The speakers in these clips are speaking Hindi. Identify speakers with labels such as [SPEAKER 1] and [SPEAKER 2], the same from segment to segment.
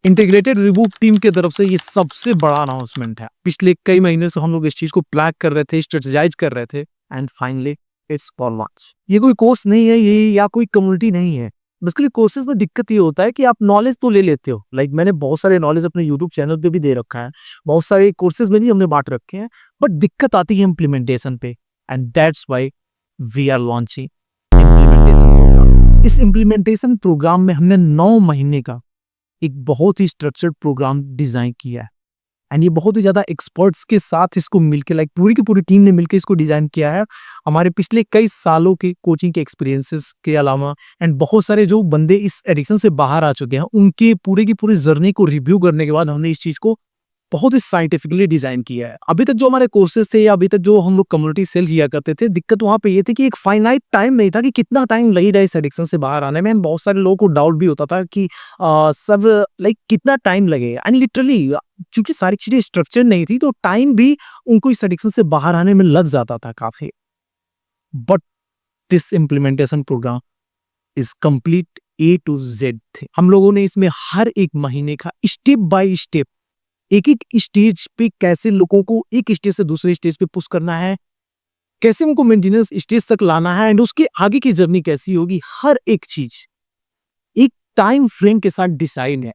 [SPEAKER 1] इंटीग्रेटेड रिबूट टीम की तरफ से ये सबसे बड़ा अनाउंसमेंट है। पिछले कई महीने से हम लोग इस चीज को प्लान कर रहे थे, स्ट्रेटेजाइज कर रहे थे, and finally it's for launch. ये कोई कोर्स नहीं है ये, या कोई कम्युनिटी नहीं है। बेसिकली कोर्सेज में दिक्कत ये होता है कि आप नॉलेज तो ले लेते हो, लाइक मैंने बहुत सारे नॉलेज अपने यूट्यूब चैनल पे भी दे रखा है, बहुत सारे कोर्सेज में भी हमने बांट रखे हैं, बट दिक्कत आती है इम्प्लीमेंटेशन पे, and that's why we are launching implementation programme. इस इम्प्लीमेंटेशन प्रोग्राम में हमने 9 महीने का एक बहुत ही स्ट्रक्चर्ड प्रोग्राम डिजाइन किया है, एंड ये बहुत ही ज्यादा एक्सपर्ट्स के साथ इसको मिलके, लाइक पूरी की पूरी टीम ने मिलकर इसको डिजाइन किया है। हमारे पिछले कई सालों के कोचिंग के एक्सपीरियंसेस के अलावा, एंड बहुत सारे जो बंदे इस एडिक्शन से बाहर आ चुके हैं, उनके पूरे की पूरी जर्नी को रिव्यू करने के बाद हमने इस चीज को बहुत ही साइंटिफिकली डिजाइन किया है। अभी तक जो हमारे कोर्सेज थे या अभी तक जो हम लोग कम्युनिटी सेल किया करते थे, दिक्कत वहां पे ये थी कि एक फाइनाइट टाइम नहीं था कि कितना टाइम लगेगा इस एडिक्शन से बाहर आने में। बहुत सारे लोगों को डाउट भी होता था कि सब लाइक कितना टाइम लगेगा, एंड लिटरली चूंकि सारी चीजें स्ट्रक्चर नहीं थी तो टाइम भी उनको इस एडिक्शन से बाहर आने में लग जाता था काफी। But this implementation programme is complete A to Z थे। हम लोगों ने इसमें हर एक महीने का स्टेप बाय स्टेप, एक एक स्टेज पे कैसे लोगों को एक स्टेज से दूसरे स्टेज पे पुश करना है, कैसे उनको मेंटेनेंस स्टेज तक लाना है, एंड उसके आगे की जर्नी कैसी होगी, हर एक चीज एक टाइम फ्रेम के साथ डिसाइड है।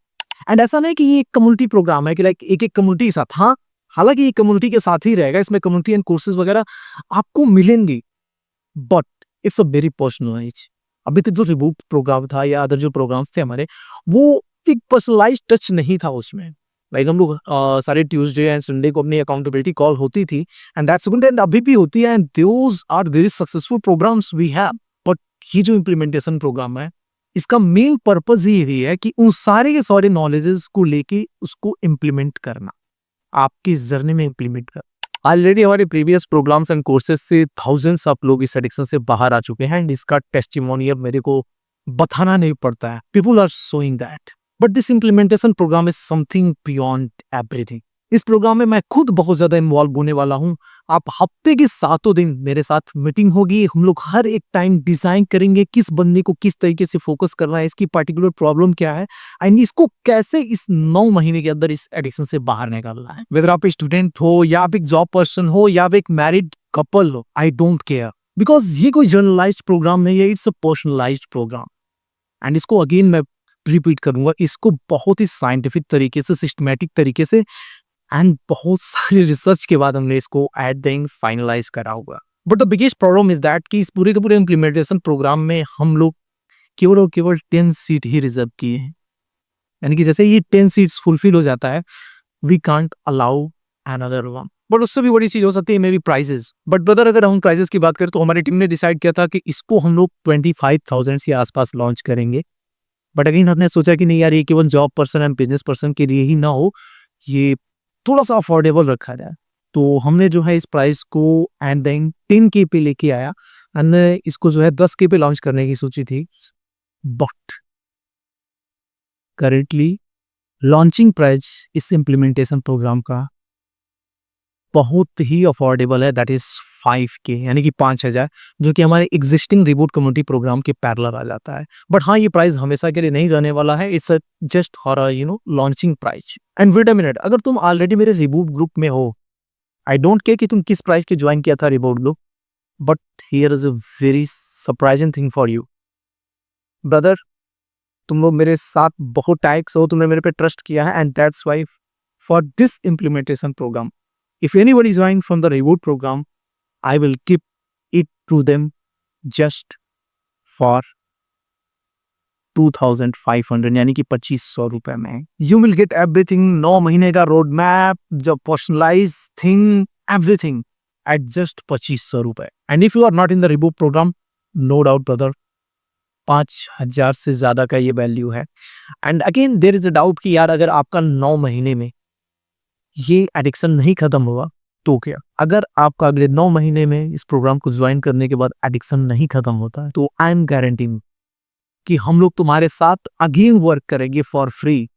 [SPEAKER 1] एंड ऐसा नहीं कि ये एक कम्युनिटी प्रोग्राम है कि लाइक एक एक कम्युनिटी के साथ, हाँ हालांकि ये कम्युनिटी के साथ ही रहेगा, इसमें कम्युनिटी एंड कोर्सेज वगैरह आपको मिलेंगे, but it's a very personalise. अभी तक जो रिबूट प्रोग्राम था या अदर जो प्रोग्राम्स थे हमारे, वो एक पर्सनलाइज टच नहीं था उसमें। लाइक हम लोग सारे ट्यूसडे एंड संडे को अपनी अकाउंटेबिलिटी कॉल होती थी, एंड दैट्स गुड, एंड अभी भी होती है, and those are very successful programmes we have. But ये जो इम्प्लीमेंटेशन प्रोग्राम है, इसका मेन पर्पज ये है कि उन सारे के सारे नॉलेजेस को लेके उसको इम्प्लीमेंट करना, आपकी जर्नी में इम्प्लीमेंट करना। ऑलरेडी हमारे प्रीवियस प्रोग्राम्स एंड कोर्सेज से थाउजेंड्स ऑफ लोग इस एडिक्शन से बाहर आ चुके हैं, एंड इसका टेस्टिमोनियल मेरे को बताना नहीं पड़ता है। People are showing that. But this implementation programme is something beyond everything. इस प्रोग्राम में मैं खुद बहुत ज्यादा इन्वॉल्व होने वाला हूँ। आप हफ्ते के 7 दिन मेरे साथ मीटिंग होगी, हम लोग हर एक टाइम डिजाइन करेंगे किस बंदे को किस तरीके से फोकस करना है, इसकी पर्टिकुलर प्रॉब्लम क्या है, एंड इसको कैसे इस 9 महीने के अंदर इस एडिक्शन से बाहर निकालना है। वेदर आप स्टूडेंट हो, या आप एक जॉब पर्सन हो, या आप एक मैरिड कपल हो, आई डोंट केयर, बिकॉज ये कोई जर्नलाइज्ड प्रोग्राम नहीं है, it's a personalised programme. And इसको अगेन मैं रिपीट करूंगा, इसको बहुत ही साइंटिफिक तरीके से, सिस्टमैटिक तरीके से, एंड बहुत सारे रिसर्च के बाद हमने इसको एट द एंड फाइनलाइज करा होगा। But the biggest problem is that कि इस पूरे के पूरे इम्प्लीमेंटेशन प्रोग्राम में हम लोग केवल और केवल 10 सीट ही रिजर्व किए हैं, यानी कि जैसे ये 10 सीट्स फुलफिल हो जाता है, we can't allow another one. But उससे भी बड़ी चीज हो सकती है maybe prices. But brother अगर हम प्राइजेस की बात करें तो हमारी टीम ने डिसाइड किया था कि इसको हम लोग 25,000 के आसपास लॉन्च करेंगे। बट अगेन हमने सोचा कि नहीं यार, ये केवल job person and business person के लिए ही ना हो, ये थोड़ा सा अफोर्डेबल रखा जाए। तो हमने जो है इस प्राइस को एंड देन 10K पे लेके आया, एंड इसको जो है 10K पे लॉन्च करने की सोची थी। बट करेंटली लॉन्चिंग प्राइस इस इम्प्लीमेंटेशन प्रोग्राम का बहुत ही अफोर्डेबल है, दैट इज 5K, यानी कि 5,000, जो कि हमारे एग्जिस्टिंग रिबूट कम्युनिटी प्रोग्राम के पैरेलल आ जाता है। बट हाँ, ये प्राइस हमेशा के लिए नहीं रहने वाला है, it's just for launching price. And wait a minute, अगर तुम ऑलरेडी मेरे रिबूट ग्रुप में हो, आई डोंट केयर कि तुम किस प्राइस के ज्वाइन किया था reboot group, but here is a very surprising thing for you brother. तुम लोग मेरे साथ बहुत टाइट हो, तुमने मेरे पे ट्रस्ट किया है, and that's why for this implementation programme, if anybody join from the reboot program, I will give it to them just for 2,500, यानी कि 2,500 रुपए में। You will get everything, 9 महीने का रोड मैप, जो personalise thing, everything at just 2,500 रुपए। And if you are not in the reboot program, no doubt brother, 5,000 से ज्यादा का ये वैल्यू है। And again there is a doubt कि यार अगर आपका 9 महीने में ये एडिक्शन नहीं खत्म हुआ तो क्या? अगर आपका अगले 9 महीने में इस प्रोग्राम को ज्वाइन करने के बाद एडिक्शन नहीं खत्म होता, तो आई एम गारंटिंग कि हम लोग तुम्हारे साथ अगेन वर्क करेंगे फॉर फ्री।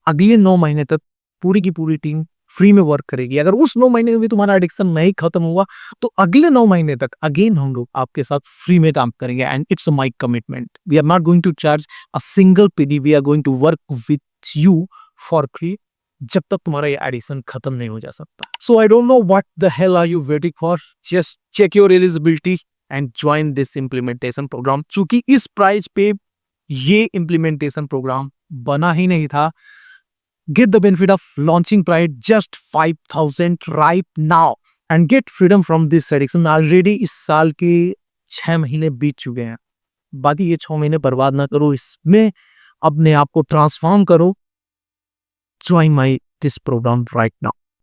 [SPEAKER 1] अगले 9 महीने तक पूरी की पूरी टीम फ्री में वर्क करेगी। अगर उस 9 महीने में भी तुम्हारा एडिक्शन नहीं खत्म हुआ, तो अगले 9 महीने तक अगेन हम लोग आपके साथ फ्री में काम करेंगे, and it's my commitment. We are not going to charge a single penny, we are going to work with you for free जब तक तुम्हारा ये एडिशन खत्म नहीं हो जा सकता। So I don't know what the hell are you waiting for, just check your eligibility and join this implementation program. चूंकि इस प्राइस पे ये इम्प्लीमेंटेशन प्रोग्राम बना ही नहीं था, get the benefit of launching price just 5,000 right now and get freedom from this addiction। Already इस साल के 6 महीने बीत चुके हैं, बाकी ये 6 महीने बर्बाद ना करो, इसमें अपने आप को ट्रांसफॉर्म करो। Join my this programme right now.